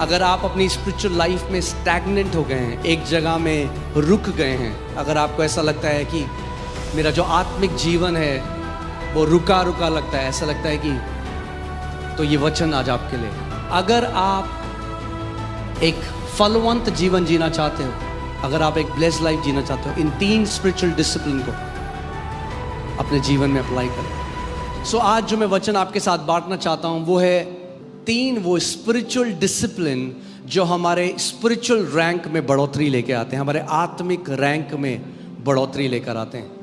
अगर आप अपनी स्पिरिचुअल लाइफ में स्टैग्नेंट हो गए हैं, एक जगह में रुक गए हैं, अगर आपको ऐसा लगता है कि मेरा जो आत्मिक जीवन है वो रुका रुका लगता है, ऐसा लगता है कि, तो ये वचन आज आपके लिए। अगर आप एक फलवंत जीवन जीना चाहते हो, अगर आप एक ब्लेस्ड लाइफ जीना चाहते हो, इन 3 स्पिरिचुअल डिसिप्लिन को अपने जीवन में अप्लाई करें। सो आज जो मैं वचन आपके साथ बांटना चाहता हूं वो है 3 वो स्पिरिचुअल डिसिप्लिन जो हमारे स्पिरिचुअल रैंक में बढ़ोतरी लेके आते हैं, हमारे आत्मिक रैंक में बढ़ोतरी लेकर आते हैं।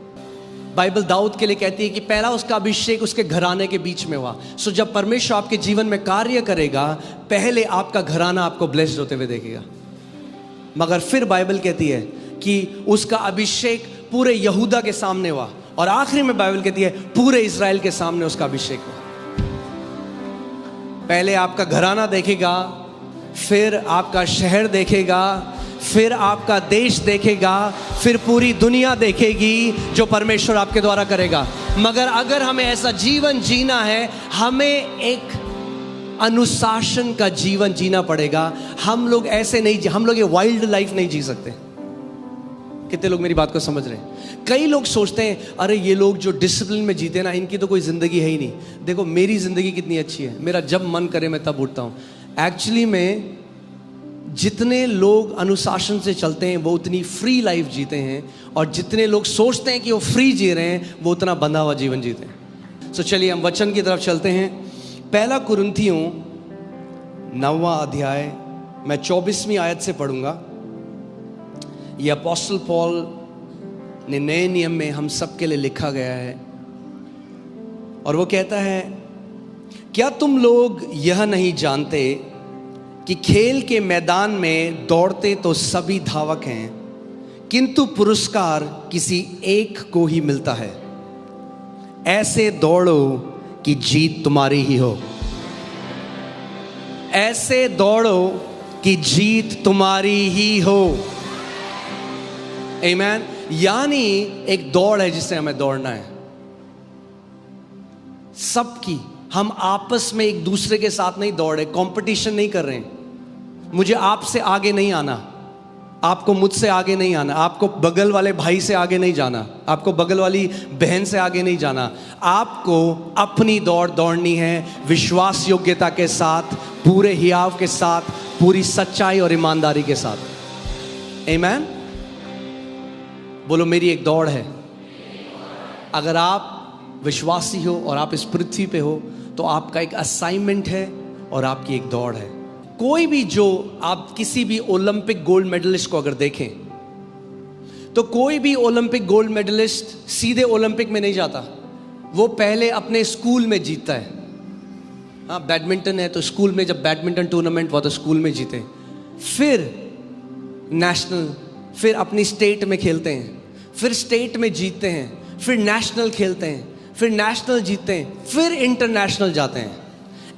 बाइबल दाऊद के लिए कहती है कि पहला उसका अभिषेक उसके घराने के बीच में हुआ। सो जब परमेश्वर आपके जीवन में कार्य करेगा, पहले आपका घराना आपको ब्लेस्ड होते हुए देखेगा, मगर फिर बाइबल कहती है कि उसका अभिषेक पूरे यहूदा के सामने हुआ, और आखिरी में बाइबल कहती है पूरे इज़राइल के सामने उसका अभिषेक हुआ। पहले आपका घराना देखेगा, फिर आपका शहर देखेगा, फिर आपका देश देखेगा, फिर पूरी दुनिया देखेगी जो परमेश्वर आपके द्वारा करेगा। मगर अगर हमें ऐसा जीवन जीना है, हमें एक अनुशासन का जीवन जीना पड़ेगा। हम लोग ऐसे नहीं, हम लोग ये वाइल्ड लाइफ नहीं जी सकते। कितने लोग मेरी बात को समझ रहे हैं? कई लोग सोचते हैं अरे ये लोग जो डिसिप्लिन में जीते ना, इनकी तो कोई ज़िंदगी है ही नहीं। देखो मेरी ज़िंदगी कितनी अच्छी है, मेरा जब मन करे मैं तब उठता हूँ। एक्चुअली में जितने लोग अनुशासन से चलते हैं वो उतनी फ्री लाइफ जीते हैं, और जितने लोग सोचते हैं कि वो फ्री जी रहे हैं वो उतना बंधा हुआ जीवन जीते हैं। सो चलिए हम वचन की तरफ चलते हैं। पहला कुरिन्थियों 9वां अध्याय, मैं 24वीं आयत से पढ़ूंगा। ये अपोस्टल पॉल ने नए नियम में हम सब के लिए लिखा गया है, और वो कहता है, क्या तुम लोग यह नहीं जानते कि खेल के मैदान में दौड़ते तो सभी धावक हैं, किंतु पुरस्कार किसी एक को ही मिलता है। ऐसे दौड़ो कि जीत तुम्हारी ही हो। ऐसे दौड़ो कि जीत तुम्हारी ही हो। आमीन। यानी एक दौड़ है जिससे हमें दौड़ना है, सबकी। हम आपस में एक दूसरे के साथ नहीं दौड़ रहे, कंपटीशन नहीं कर रहे हैं। मुझे आपसे आगे नहीं आना, आपको मुझसे आगे नहीं आना, आपको बगल वाले भाई से आगे नहीं जाना, आपको बगल वाली बहन से आगे नहीं जाना। आपको अपनी दौड़ दौड़नी है, विश्वास योग्यता के साथ, पूरे हियाव के साथ, पूरी सच्चाई और ईमानदारी के साथ। आमीन। बोलो मेरी एक दौड़ है। अगर आप विश्वासी हो और आप इस पृथ्वी पे हो तो आपका एक असाइनमेंट है और आपकी एक दौड़ है। कोई भी, जो आप किसी भी ओलंपिक गोल्ड मेडलिस्ट को अगर देखें तो कोई भी ओलंपिक गोल्ड मेडलिस्ट सीधे ओलंपिक में नहीं जाता, वो पहले अपने स्कूल में जीतता है। हाँ, बैडमिंटन है तो स्कूल में जब बैडमिंटन टूर्नामेंट हुआ तो स्कूल में जीते, फिर नेशनल, फिर अपनी स्टेट में खेलते हैं, फिर स्टेट में जीतते हैं, फिर नेशनल खेलते हैं, फिर नेशनल जीतते हैं, फिर इंटरनेशनल जाते हैं।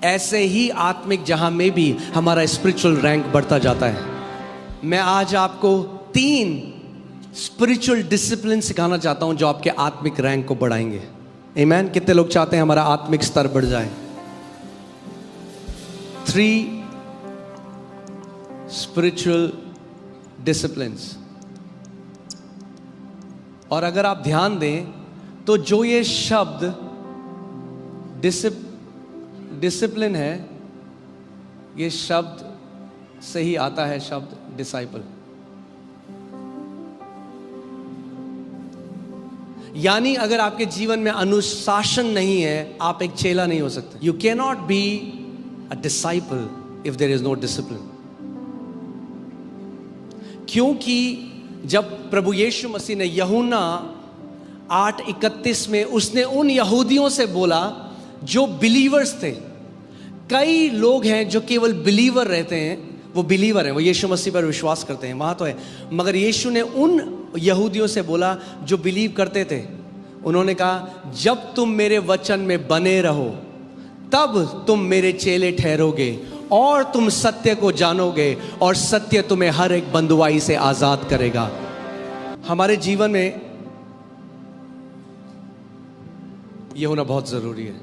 ऐसे ही आत्मिक जहां में भी हमारा स्पिरिचुअल रैंक बढ़ता जाता है। मैं आज आपको 3 स्पिरिचुअल डिसिप्लिन सिखाना चाहता हूं जो आपके आत्मिक रैंक को बढ़ाएंगे। आमीन। कितने लोग चाहते हैं हमारा आत्मिक स्तर बढ़ जाए? 3 स्पिरिचुअल डिसिप्लिन्स। और अगर आप ध्यान दें तो जो ये शब्द डिसिप्लिन है, ये शब्द से ही आता है शब्द डिसाइपल। यानी अगर आपके जीवन में अनुशासन नहीं है, आप एक चेला नहीं हो सकते। You can not be a disciple if there is no discipline. क्योंकि जब प्रभु यीशु मसीह ने यूहन्ना 8:31 में उसने उन यहूदियों से बोला जो बिलीवर्स थे। कई लोग हैं जो केवल बिलीवर रहते हैं, वो बिलीवर हैं, वो यीशु मसीह पर विश्वास करते हैं, वहाँ तो है। मगर यीशु ने उन यहूदियों से बोला जो बिलीव करते थे, उन्होंने कहा जब तुम मेरे वचन में बने रहो तब तुम मेरे चेले ठहरोगे और तुम सत्य को जानोगे और सत्य तुम्हें हर एक बंधुआई से आज़ाद करेगा। हमारे जीवन में यह होना बहुत ज़रूरी है।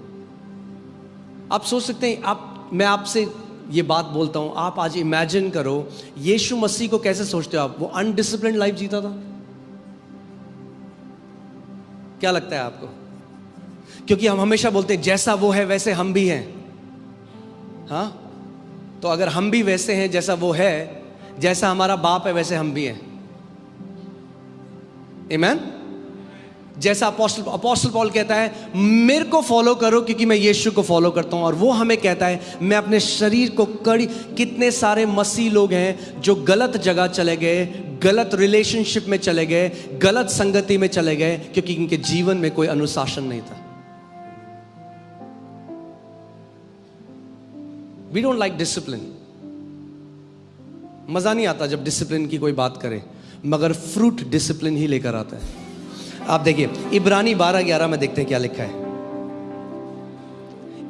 आप सोच सकते हैं, मैं आपसे ये बात बोलता हूं, आप आज इमेजिन करो यीशु मसीह को कैसे सोचते हो आप? वो अनडिसिप्लिन्ड लाइफ जीता था? क्या लगता है आपको? क्योंकि हम हमेशा बोलते हैं जैसा वो है वैसे हम भी हैं। हाँ, तो अगर हम भी वैसे हैं जैसा वो है, जैसा हमारा बाप है वैसे हम भी हैं। आमीन। जैसा अपोस्टल पॉल कहता है मेरे को फॉलो करो क्योंकि मैं यीशु को फॉलो करता हूं, और वो हमें कहता है मैं अपने शरीर को कड़ी। कितने सारे मसीह लोग हैं जो गलत जगह चले गए, गलत रिलेशनशिप में चले गए, गलत संगति में चले गए, क्योंकि इनके जीवन में कोई अनुशासन नहीं था। We don't like discipline. मजा नहीं आता जब डिसिप्लिन की कोई बात करे, मगर फ्रूट डिसिप्लिन ही लेकर आता है। आप देखिए इब्रानी 12:11 में देखते हैं क्या लिखा है।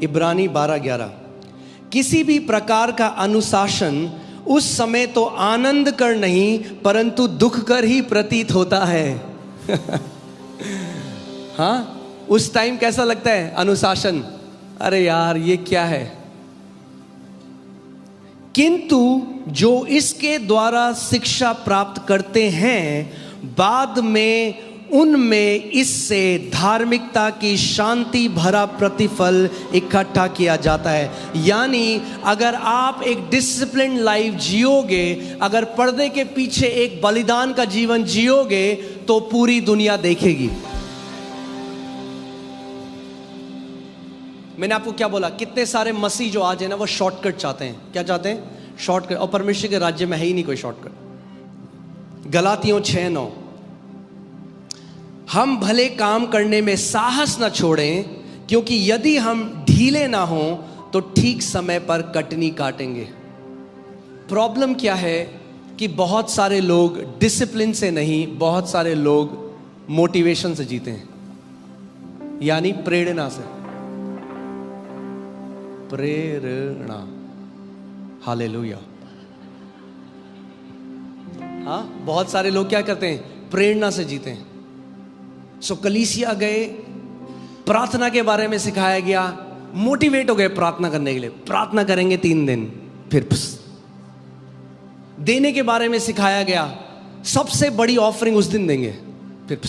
इब्रानी 12:11, किसी भी प्रकार का अनुशासन उस समय तो आनंद कर नहीं परंतु दुख कर ही प्रतीत होता है। हाँ, उस टाइम कैसा लगता है अनुशासन? अरे यार ये क्या है? किंतु जो इसके द्वारा शिक्षा प्राप्त करते हैं बाद में उनमें इससे धार्मिकता की शांति भरा प्रतिफल इकट्ठा किया जाता है। यानी अगर आप एक डिसिप्लिन लाइफ जियोगे, अगर पर्दे के पीछे एक बलिदान का जीवन जियोगे, तो पूरी दुनिया देखेगी। मैंने आपको क्या बोला? कितने सारे मसीह जो आज है ना, वो शॉर्टकट चाहते हैं। क्या चाहते हैं? शॉर्टकट। और परमेश्वर के राज्य में है ही नहीं कोई शॉर्टकट। गलातियों 6:9, हम भले काम करने में साहस न छोड़ें, क्योंकि यदि हम ढीले ना हों तो ठीक समय पर कटनी काटेंगे। प्रॉब्लम क्या है कि बहुत सारे लोग डिसिप्लिन से नहीं, बहुत सारे लोग मोटिवेशन से जीते हैं, यानी प्रेरणा से। प्रेरणा, हालेलुया। हाँ, बहुत सारे लोग क्या करते हैं? प्रेरणा से जीते हैं। सो कलीसिया गए, प्रार्थना के बारे में सिखाया गया, मोटिवेट हो गए प्रार्थना करने के लिए। प्रार्थना करेंगे 3 दिन, फिर देने के बारे में सिखाया गया, सबसे बड़ी ऑफरिंग उस दिन देंगे, फिर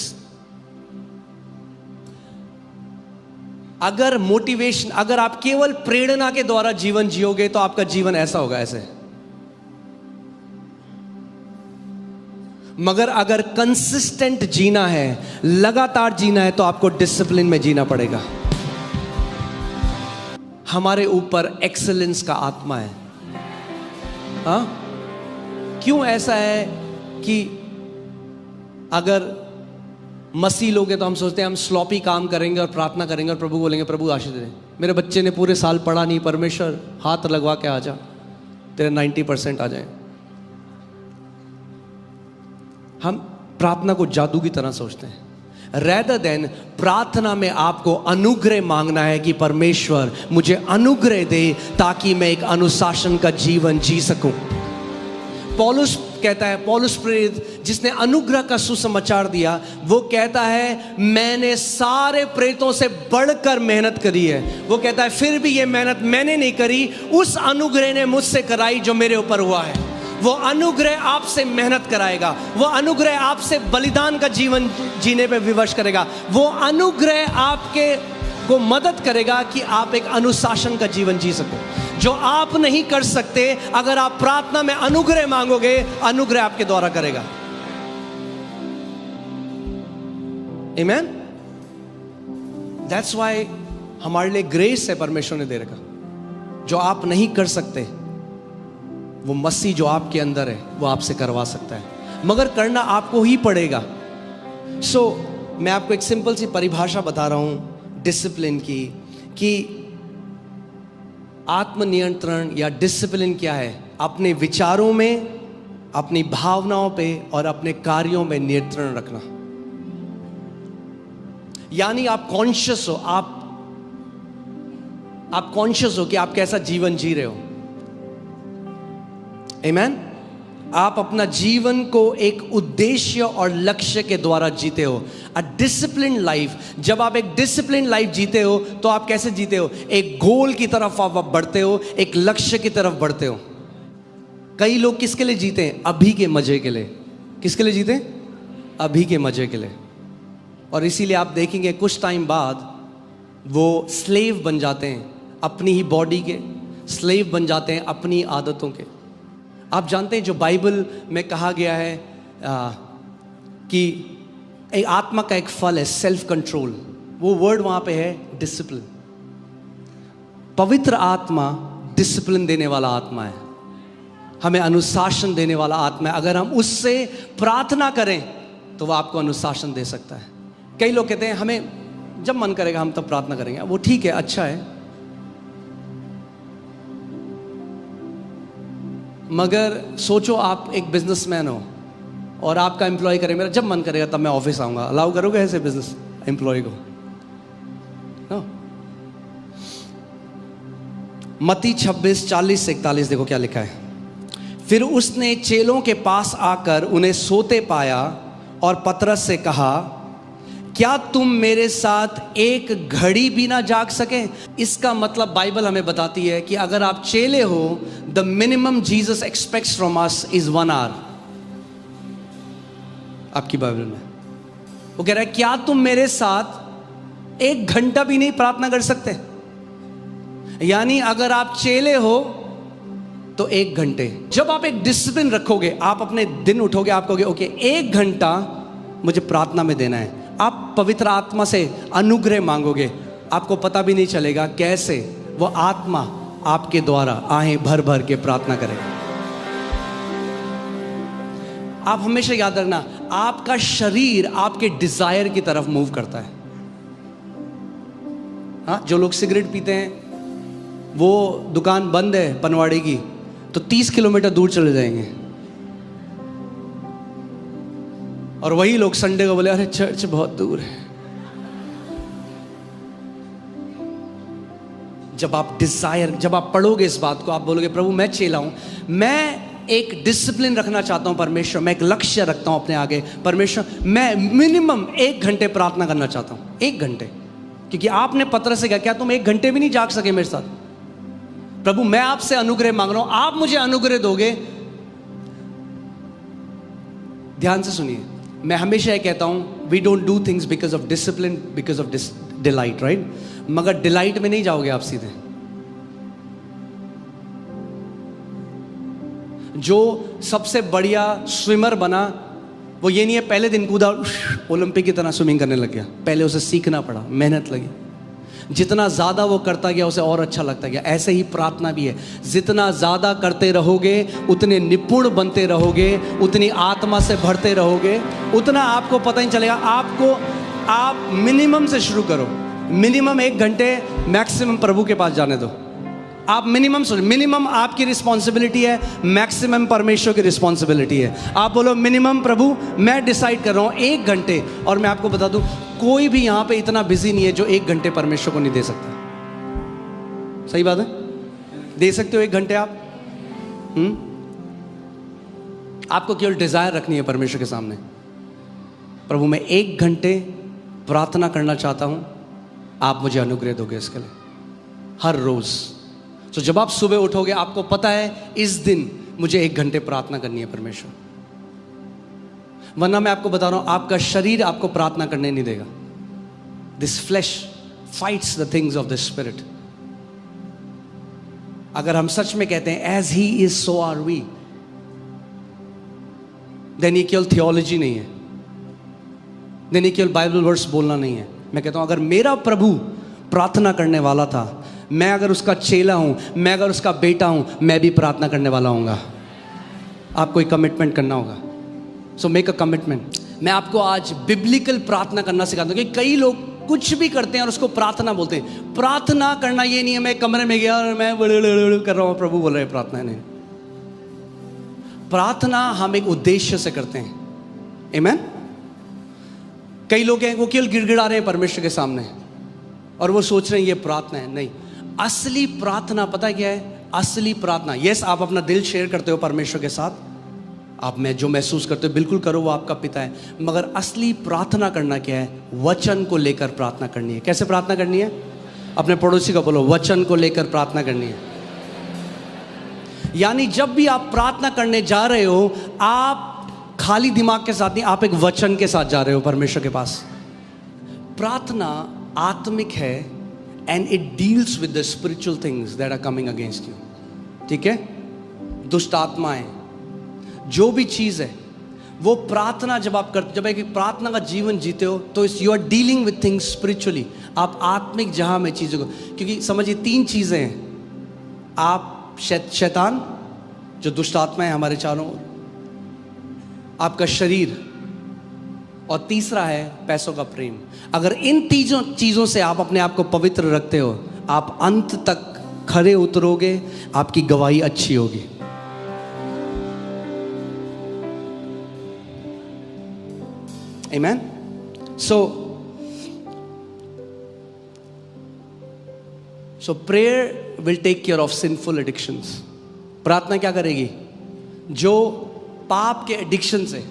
अगर मोटिवेशन, अगर आप केवल प्रेरणा के द्वारा जीवन जियोगे तो आपका जीवन ऐसा होगा, ऐसे। मगर अगर कंसिस्टेंट जीना है, लगातार जीना है, तो आपको डिसिप्लिन में जीना पड़ेगा। हमारे ऊपर एक्सेलेंस का आत्मा है। हाँ, क्यों ऐसा है कि अगर मसीह लोग हैं तो हम सोचते हैं हम स्लॉपी काम करेंगे और प्रार्थना करेंगे और प्रभु बोलेंगे प्रभु आशीष दे। मेरे बच्चे ने पूरे साल पढ़ा नहीं, परमेश्वर हाथ लगवा के आ जा, तेरे 90% आ जाए। हम प्रार्थना को जादू की तरह सोचते हैं, रेदर देन प्रार्थना में आपको अनुग्रह मांगना है कि परमेश्वर मुझे अनुग्रह दे ताकि मैं एक अनुशासन का जीवन जी सकूं। पौलुस कहता है, पौलुस प्रेरित जिसने अनुग्रह का सुसमाचार दिया, वो कहता है मैंने सारे प्रेरितों से बढ़कर मेहनत करी है। वो कहता है फिर भी ये मेहनत मैंने नहीं करी, उस अनुग्रह ने मुझसे कराई जो मेरे ऊपर हुआ है। वो अनुग्रह आपसे मेहनत कराएगा, वो अनुग्रह आपसे बलिदान का जीवन जीने पे विवश करेगा, वो अनुग्रह आपके को मदद करेगा कि आप एक अनुशासन का जीवन जी सको, जो आप नहीं कर सकते। अगर आप प्रार्थना में अनुग्रह मांगोगे, अनुग्रह आपके द्वारा करेगा। आमीन। दैट्स व्हाई हमारे लिए ग्रेस है, परमेश्वर ने दे रखा। जो आप नहीं कर सकते, वो मसीह जो आपके अंदर है वो आपसे करवा सकता है, मगर करना आपको ही पड़ेगा। मैं आपको एक सिंपल सी परिभाषा बता रहा हूं डिसिप्लिन की, कि आत्मनियंत्रण या डिसिप्लिन क्या है? अपने विचारों में, अपनी भावनाओं पे और अपने कार्यों में नियंत्रण रखना। यानी आप कॉन्शियस हो, आप कॉन्शियस हो कि आप कैसा जीवन जी रहे हो। आमीन। आप अपना जीवन को एक उद्देश्य और लक्ष्य के द्वारा जीते हो। अ डिसिप्लिन लाइफ, जब आप एक डिसिप्लिन लाइफ जीते हो तो आप कैसे जीते हो? एक गोल की तरफ आप बढ़ते हो, एक लक्ष्य की तरफ बढ़ते हो। कई लोग किसके लिए जीते हैं? अभी के मजे के लिए। किसके लिए जीते? अभी के मजे के लिए। और इसीलिए आप देखेंगे कुछ टाइम बाद वो स्लेव बन जाते हैं अपनी ही बॉडी के, स्लेव बन जाते हैं अपनी आदतों के। आप जानते हैं जो बाइबल में कहा गया है कि एक आत्मा का एक फल है सेल्फ कंट्रोल, वो वर्ड वहां पे है डिसिप्लिन। पवित्र आत्मा डिसिप्लिन देने वाला आत्मा है, हमें अनुशासन देने वाला आत्मा है। अगर हम उससे प्रार्थना करें तो वह आपको अनुशासन दे सकता है। कई लोग कहते हैं हमें जब मन करेगा हम तब प्रार्थना करेंगे। वो ठीक है, अच्छा है, मगर सोचो आप एक बिजनेसमैन हो और आपका एम्प्लॉय करे मेरा जब मन करेगा तब मैं ऑफिस आऊंगा। अलाउ करोगे ऐसे बिजनेस एम्प्लॉय को? नो। मत्ती 26:40-41 देखो क्या लिखा है। फिर उसने चेलों के पास आकर उन्हें सोते पाया और पतरस से कहा, क्या तुम मेरे साथ एक घड़ी भी ना जाग सके? इसका मतलब बाइबल हमें बताती है कि अगर आप चेले हो, the minimum Jesus expects from us is 1 hour. आपकी बाइबल में वो कह रहा है क्या तुम मेरे साथ 1 घंटा भी नहीं प्रार्थना कर सकते? यानी अगर आप चेले हो तो 1 घंटे। जब आप एक डिसिप्लिन रखोगे, आप अपने दिन उठोगे, आप कहोगे ओके 1 घंटा मुझे प्रार्थना में देना है। आप पवित्र आत्मा से अनुग्रह मांगोगे, आपको पता भी नहीं चलेगा कैसे वो आत्मा आपके द्वारा आहें भर भर के प्रार्थना करेगा। आप हमेशा याद रखना, आपका शरीर आपके डिजायर की तरफ मूव करता है। हाँ, जो लोग सिगरेट पीते हैं, वो दुकान बंद है पनवाड़ी की तो 30 किलोमीटर दूर चले जाएंगे, और वही लोग संडे को बोले अरे चर्च बहुत दूर है। जब आप डिजायर, जब आप पढ़ोगे इस बात को, आप बोलोगे प्रभु मैं चेला हूं, मैं एक डिसिप्लिन रखना चाहता हूं परमेश्वर, मैं एक लक्ष्य रखता हूं अपने आगे परमेश्वर, मैं मिनिमम 1 घंटे प्रार्थना करना चाहता हूं। 1 घंटे, क्योंकि आपने पतरस से कहा क्या तुम 1 घंटे भी नहीं जाग सके मेरे साथ? प्रभु मैं आपसे अनुग्रह मांग रहा हूं, आप मुझे अनुग्रह दोगे। ध्यान से सुनिए, मैं हमेशा ये कहता हूं we don't do things because of discipline, because of delight, right? मगर डिलाइट में नहीं जाओगे आप सीधे। जो सबसे बढ़िया स्विमर बना वो ये नहीं है पहले दिन कूदा ओलंपिक की तरह स्विमिंग करने लग गया, पहले उसे सीखना पड़ा, मेहनत लगी। जितना ज़्यादा वो करता गया उसे और अच्छा लगता गया। ऐसे ही प्रार्थना भी है, जितना ज़्यादा करते रहोगे उतने निपुण बनते रहोगे, उतनी आत्मा से भरते रहोगे, उतना आपको पता नहीं चलेगा। आप मिनिमम से शुरू करो, मिनिमम 1 घंटे, मैक्सिमम प्रभु के पास जाने दो। आप मिनिमम सोचो, मिनिमम आपकी रिस्पॉन्सिबिलिटी है, मैक्सिमम परमेश्वर की रिस्पॉन्सिबिलिटी है। आप बोलो मिनिमम प्रभु मैं डिसाइड कर रहा हूँ 1 घंटे, और मैं आपको बता दूं कोई भी यहाँ पे इतना बिजी नहीं है जो 1 घंटे परमेश्वर को नहीं दे सकता। सही बात है? दे सकते हो 1 घंटे आप। आपको केवल डिजायर रखनी है परमेश्वर के सामने, प्रभु मैं 1 घंटे प्रार्थना करना चाहता हूं, आप मुझे अनुग्रह दोगे इसके लिए हर रोज। तो जब आप सुबह उठोगे आपको पता है इस दिन मुझे 1 घंटे प्रार्थना करनी है परमेश्वर, वरना मैं आपको बता रहा हूं आपका शरीर आपको प्रार्थना करने नहीं देगा। This flesh fights the things of the spirit. अगर हम सच में कहते हैं as he is so are we, then ये केवल थियोलॉजी नहीं है, देन ये केवल बाइबल वर्स बोलना नहीं है। मैं कहता हूं अगर मेरा प्रभु प्रार्थना करने वाला था, मैं अगर उसका चेला हूं, मैं अगर उसका बेटा हूं, मैं भी प्रार्थना करने वाला हूँगा। आपको एक कमिटमेंट करना होगा, सो मेक अ कमिटमेंट। मैं आपको आज बिब्लिकल प्रार्थना करना सिखाता हूं, कि कई लोग कुछ भी करते हैं और उसको प्रार्थना बोलते हैं। प्रार्थना करना ये नहीं है मैं कमरे में गया और मैं कर रहा हूं, प्रभु बोल रहे हैं प्रार्थना नहीं। प्रार्थना हम एक उद्देश्य से करते हैं। आमीन। कई लोग हैं वो केवल गिड़गिड़ा रहे हैं परमेश्वर के सामने और वो सोच रहे हैं ये प्रार्थना है। नहीं, असली प्रार्थना पता क्या है? असली प्रार्थना, यस आप अपना दिल शेयर करते हो परमेश्वर के साथ, आप में जो महसूस करते हो बिल्कुल करो, वो आपका पिता है। मगर असली प्रार्थना करना क्या है? वचन को लेकर प्रार्थना करनी है। कैसे प्रार्थना करनी है? अपने पड़ोसी को बोलो, वचन को लेकर प्रार्थना करनी है। यानी जब भी आप प्रार्थना करने जा रहे हो, आप खाली दिमाग के साथ नहीं, आप एक वचन के साथ जा रहे हो परमेश्वर के पास। प्रार्थना आत्मिक है and it deals with the spiritual things that are coming against you. ठीक है? दुष्ट आत्माएं, जो भी चीज़ है वो प्रार्थना जब आप करते, जब एक प्रार्थना का जीवन जीते हो तो you are dealing with things spiritually. आप आत्मिक जहां में चीज़ों को, क्योंकि समझिए 3 चीज़ें हैं। आप शैतान जो दुष्ट आत्मा है हमारे चारों, आपका शरीर, और तीसरा है पैसों का प्रेम। अगर इन तीनों चीज़ों से आप अपने आप को पवित्र रखते हो, आप अंत तक खरे उतरोगे, आपकी गवाही अच्छी होगी। Amen? So prayer will take care of sinful addictions. प्रार्थना क्या करेगी? जो पाप के एडिक्शन से,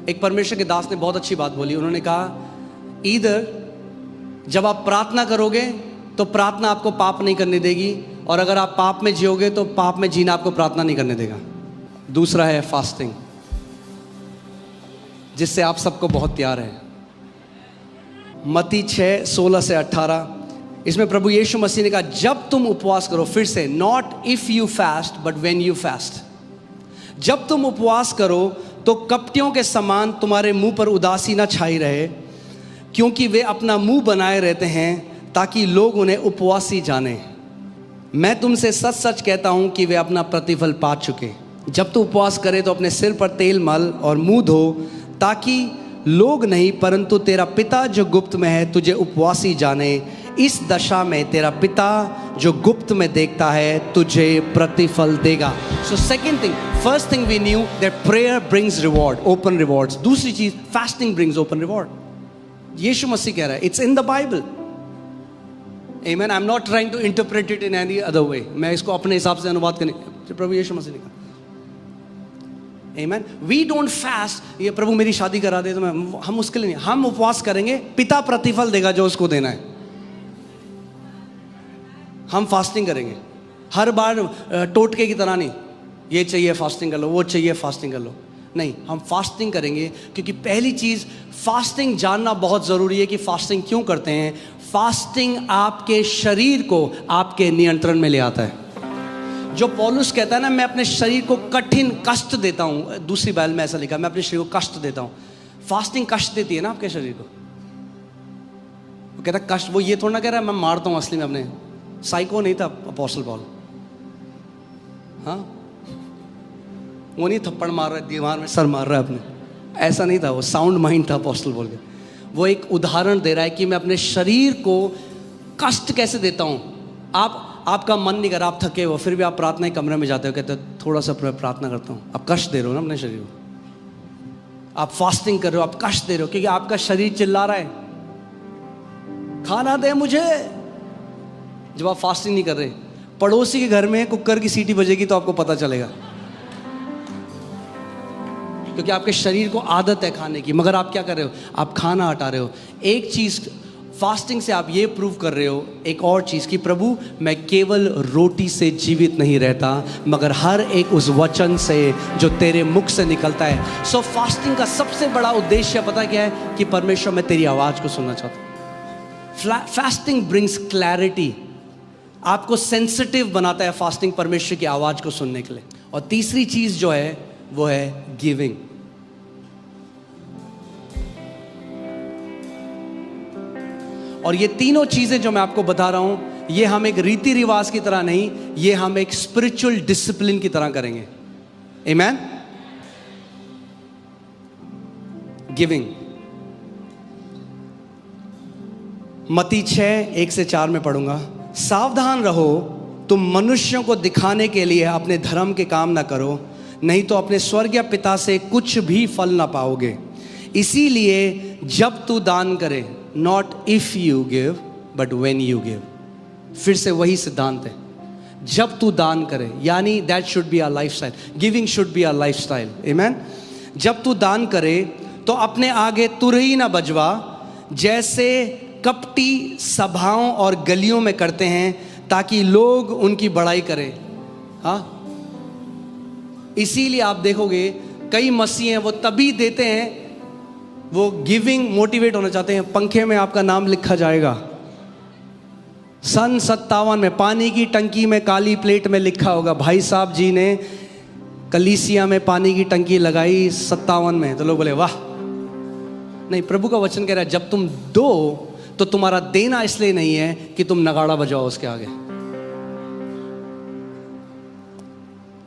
एक परमेश्वर के दास ने बहुत अच्छी बात बोली। उन्होंने कहा इधर जब आप प्रार्थना करोगे तो प्रार्थना आपको पाप नहीं करने देगी, और अगर आप पाप में जियोगे तो पाप में जीना आपको प्रार्थना नहीं करने देगा। दूसरा है फास्टिंग, जिससे आप सबको बहुत प्यार है। मत्ती 6:16 से 18, इसमें प्रभु यीशु मसीह ने कहा जब तुम उपवास करो, फिर से, not if you fast but when you fast. जब तुम उपवास करो तो कपटियों के समान तुम्हारे मुंह पर उदासी न छाई रहे, क्योंकि वे अपना मुंह बनाए रहते हैं ताकि लोग उन्हें उपवासी जाने। मैं तुमसे सच सच कहता हूं कि वे अपना प्रतिफल पा चुके। जब तू उपवास करे तो अपने सिर पर तेल मल और मुंह धो, ताकि लोग नहीं परंतु तेरा पिता जो गुप्त में है तुझे उपवासी जाने। इस दशा में तेरा पिता जो गुप्त में देखता है तुझे प्रतिफल देगा। So second thing, first thing we knew that prayer brings reward, open rewards. दूसरी चीज, फास्टिंग ब्रिंग्स ओपन रिवॉर्ड। यीशु मसीह कह रहा है, it's in the Bible. Amen. I am not trying to interpret it in any other way. मैं इसको अपने हिसाब से अनुवाद करने, प्रभु यीशु मसीह ने कहा। Amen. We don't fast, ये प्रभु मेरी शादी करा दे तो हम उसके लिए नहीं, हम उपवास करेंगे, पिता प्रतिफल देगा जो उसको देना है। हम फास्टिंग करेंगे, हर बार टोटके की तरह नहीं, ये चाहिए फास्टिंग कर लो, वो चाहिए फास्टिंग कर लो, नहीं, हम फास्टिंग करेंगे। क्योंकि पहली चीज, फास्टिंग जानना बहुत ज़रूरी है कि फास्टिंग क्यों करते हैं। फास्टिंग आपके शरीर को आपके नियंत्रण में ले आता है। जो पौलुस कहता है ना, मैं अपने शरीर को कठिन कष्ट देता हूं, दूसरी बाइबल में ऐसा लिखा, मैं अपने शरीर को कष्ट देता हूं। फास्टिंग कष्ट देती है ना आपके शरीर को। वो कहता है कष्ट, वो ये थोड़ा ना कह रहा है मैं मारता हूं, असली में अपने साइको नहीं था अपोस्टल पॉल। हाँ, वो नहीं थप्पड़ मार रहा है, दीवार में सर मार रहा है अपने, ऐसा नहीं था। वो साउंड माइंड था अपोस्टल पॉल के। वो एक उदाहरण दे रहा है कि मैं अपने शरीर को कष्ट कैसे देता हूं। आपका मन नहीं कर, आप थके हो, फिर भी आप प्रार्थना के कमरे में जाते हो, कहते हो थोड़ा सा प्रार्थना करता हूँ। आप कष्ट दे रहे हो ना अपने शरीर को। आप फास्टिंग कर रहे हो, आप कष्ट दे रहे हो, क्योंकि आपका शरीर चिल्ला रहा है खाना दे मुझे। जब आप फास्टिंग नहीं कर रहे, पड़ोसी के घर में कुकर की सीटी बजेगी तो आपको पता चलेगा, क्योंकि आपके शरीर को आदत है खाने की। मगर आप क्या कर रहे हो? आप खाना हटा रहे हो। एक चीज फास्टिंग से आप ये प्रूव कर रहे हो, एक और चीज़, कि प्रभु मैं केवल रोटी से जीवित नहीं रहता, मगर हर एक उस वचन से जो तेरे मुख से निकलता है। सो फास्टिंग का सबसे बड़ा उद्देश्य पता क्या है? कि परमेश्वर मैं तेरी आवाज़ को सुनना चाहता हूँ। फास्टिंग ब्रिंग्स क्लैरिटी, आपको सेंसिटिव बनाता है फास्टिंग परमेश्वर की आवाज़ को सुनने के लिए। और तीसरी चीज़ जो है वो है गिविंग। और ये तीनों चीजें जो मैं आपको बता रहा हूं, ये हम एक रीति रिवाज की तरह नहीं, ये हम एक स्पिरिचुअल डिसिप्लिन की तरह करेंगे। आमेन। गिविंग, मत्ती 6:1 से 4 में पढ़ूंगा। सावधान रहो, तुम मनुष्यों को दिखाने के लिए अपने धर्म के काम ना करो, नहीं तो अपने स्वर्गीय पिता से कुछ भी फल ना पाओगे। इसीलिए जब तू दान करे, not if you give but when you give. फिर से वही सिद्धांत है, जब तू दान करे, यानी that should be our lifestyle, giving should be our lifestyle, amen. जब तू दान करे तो अपने आगे तुरही ना बजवा, जैसे कपटी सभाओं और गलियों में करते हैं, ताकि लोग उनकी बड़ाई करें। हाँ, इसीलिए आप देखोगे कई मसीह हैं, वो तभी देते हैं, वो गिविंग मोटिवेट होना चाहते हैं, पंखे में आपका नाम लिखा जाएगा, सन 57 में पानी की टंकी में काली प्लेट में लिखा होगा, भाई साहब जी ने कलीसिया में पानी की टंकी लगाई 57 में। तो लोग बोले वाह। नहीं, प्रभु का वचन कह रहा है जब तुम दो तो तुम्हारा देना इसलिए नहीं है कि तुम नगाड़ा बजाओ उसके आगे।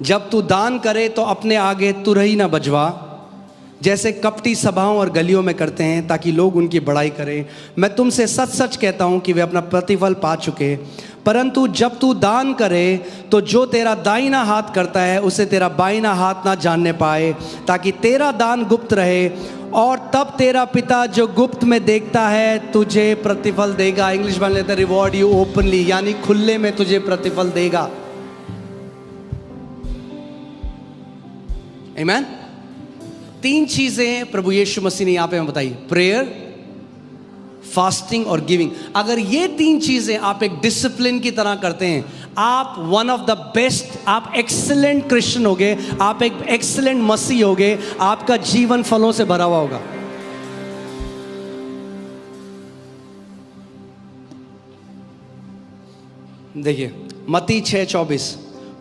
जब तू दान करे तो अपने आगे तुरही ना बजवा, जैसे कपटी सभाओं और गलियों में करते हैं, ताकि लोग उनकी बड़ाई करें। मैं तुमसे सच सच कहता हूं कि वे अपना प्रतिफल पा चुके। परंतु जब तू दान करे तो जो तेरा दाहिना हाथ करता है उसे तेरा बाइना हाथ ना जानने पाए, ताकि तेरा दान गुप्त रहे, और तब तेरा पिता जो गुप्त में देखता है तुझे प्रतिफल देगा। इंग्लिश में लेते रिवॉर्ड यू ओपनली, यानी खुले में तुझे प्रतिफल देगा। आमीन। 3 चीजें प्रभु यीशु मसीह ने यहां पे हमें बताई, प्रेयर, फास्टिंग और गिविंग। अगर ये 3 चीजें आप एक डिसिप्लिन की तरह करते हैं, आप वन ऑफ द बेस्ट, आप एक्सीलेंट क्रिश्चियन होगे, आप एक एक्सीलेंट मसीह होगे, आपका जीवन फलों से भरा हुआ होगा। देखिए मत्ती 6:24,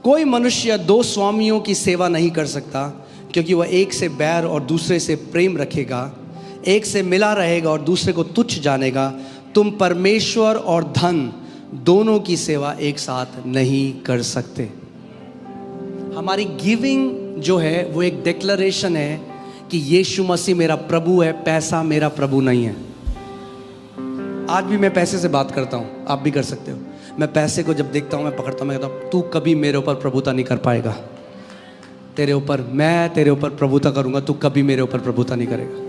कोई मनुष्य 2 स्वामियों की सेवा नहीं कर सकता, क्योंकि वह एक से बैर और दूसरे से प्रेम रखेगा, एक से मिला रहेगा और दूसरे को तुच्छ जानेगा। तुम परमेश्वर और धन दोनों की सेवा एक साथ नहीं कर सकते। हमारी गिविंग जो है वो एक डिक्लेरेशन है कि यीशु मसीह मेरा प्रभु है, पैसा मेरा प्रभु नहीं है। आज भी मैं पैसे से बात करता हूँ, आप भी कर सकते हो। मैं पैसे को जब देखता हूँ, मैं पकड़ता हूँ, मैं कहता हूँ तू कभी मेरे ऊपर प्रभुता नहीं कर पाएगा, तेरे ऊपर, मैं तेरे ऊपर प्रभुता करूंगा, तू कभी मेरे ऊपर प्रभुता नहीं करेगा।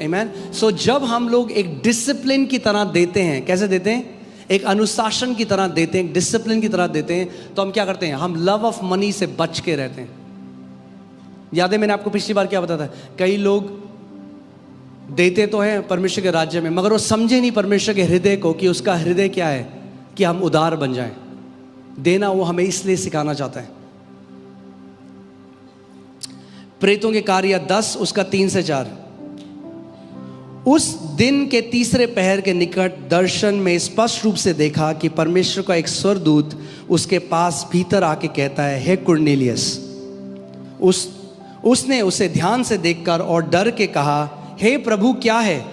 आमीन। सो जब हम लोग एक डिसिप्लिन की तरह देते हैं, कैसे देते हैं? एक अनुशासन की तरह देते हैं, एक डिसिप्लिन की तरह देते हैं, तो हम क्या करते हैं? हम लव ऑफ मनी से बच के रहते हैं। याद है मैंने आपको पिछली बार क्या बताया था? कई लोग देते तो हैं परमेश्वर के राज्य में, मगर वो समझे नहीं परमेश्वर के हृदय को, कि उसका हृदय क्या है, कि हम उदार बन जाएं। देना वो हमें इसलिए सिखाना चाहता है। प्रेतों के कार्य 10 उसका 3 से 4। उस दिन के तीसरे पहर के निकट दर्शन में स्पष्ट रूप से देखा कि परमेश्वर का एक स्वर्गदूत उसके पास भीतर आके कहता है, हे कुर्नेलियस। उसने उसे ध्यान से देखकर और डर के कहा, हे प्रभु क्या है?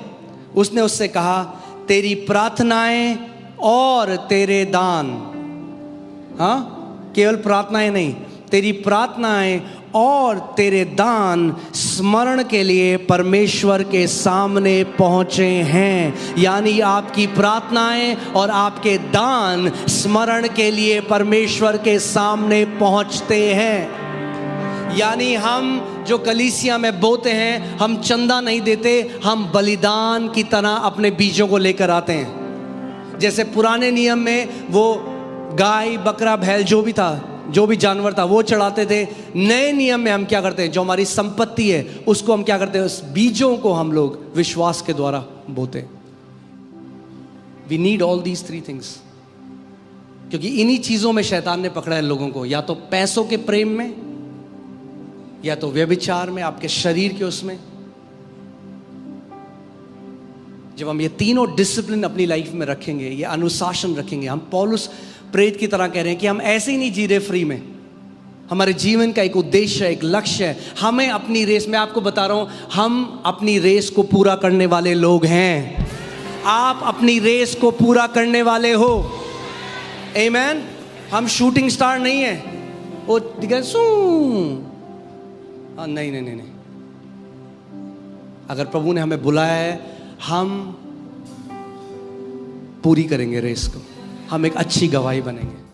उसने उससे कहा, तेरी प्रार्थनाएं और तेरे दान। हाँ, केवल प्रार्थनाएं नहीं, तेरी प्रार्थनाएं और तेरे दान स्मरण के लिए परमेश्वर के सामने पहुंचे हैं। यानी आपकी प्रार्थनाएं और आपके दान स्मरण के लिए परमेश्वर के सामने पहुंचते हैं। यानी हम जो कलीसिया में बोते हैं, हम चंदा नहीं देते, हम बलिदान की तरह अपने बीजों को लेकर आते हैं। जैसे पुराने नियम में वो गाय, बकरा, बैल जो भी था, जो भी जानवर था, वो चढ़ाते थे। नए नियम में हम क्या करते हैं? जो हमारी संपत्ति है उसको हम क्या करते हैं? उस बीजों को हम लोग विश्वास के द्वारा बोते। We need all these 3 things, क्योंकि इन्हीं चीजों में शैतान ने पकड़ा है लोगों को, या तो पैसों के प्रेम में, या तो व्यभिचार में, आपके शरीर के उसमें। जब हम ये तीनों डिसिप्लिन अपनी लाइफ में रखेंगे, ये अनुशासन रखेंगे, हम पौलुस प्रेरित की तरह कह रहे हैं कि हम ऐसे ही नहीं जी रहे फ्री में। हमारे जीवन का एक उद्देश्य है, एक लक्ष्य है। हमें अपनी रेस, मैं आपको बता रहा हूं, हम अपनी रेस को पूरा करने वाले लोग हैं। आप अपनी रेस को पूरा करने वाले हो। आमीन। हम शूटिंग स्टार नहीं है। वो नहीं नहीं नहीं नहीं। अगर प्रभु ने हमें बुलाया है, हम पूरी करेंगे रेस को, हम एक अच्छी गवाही बनेंगे।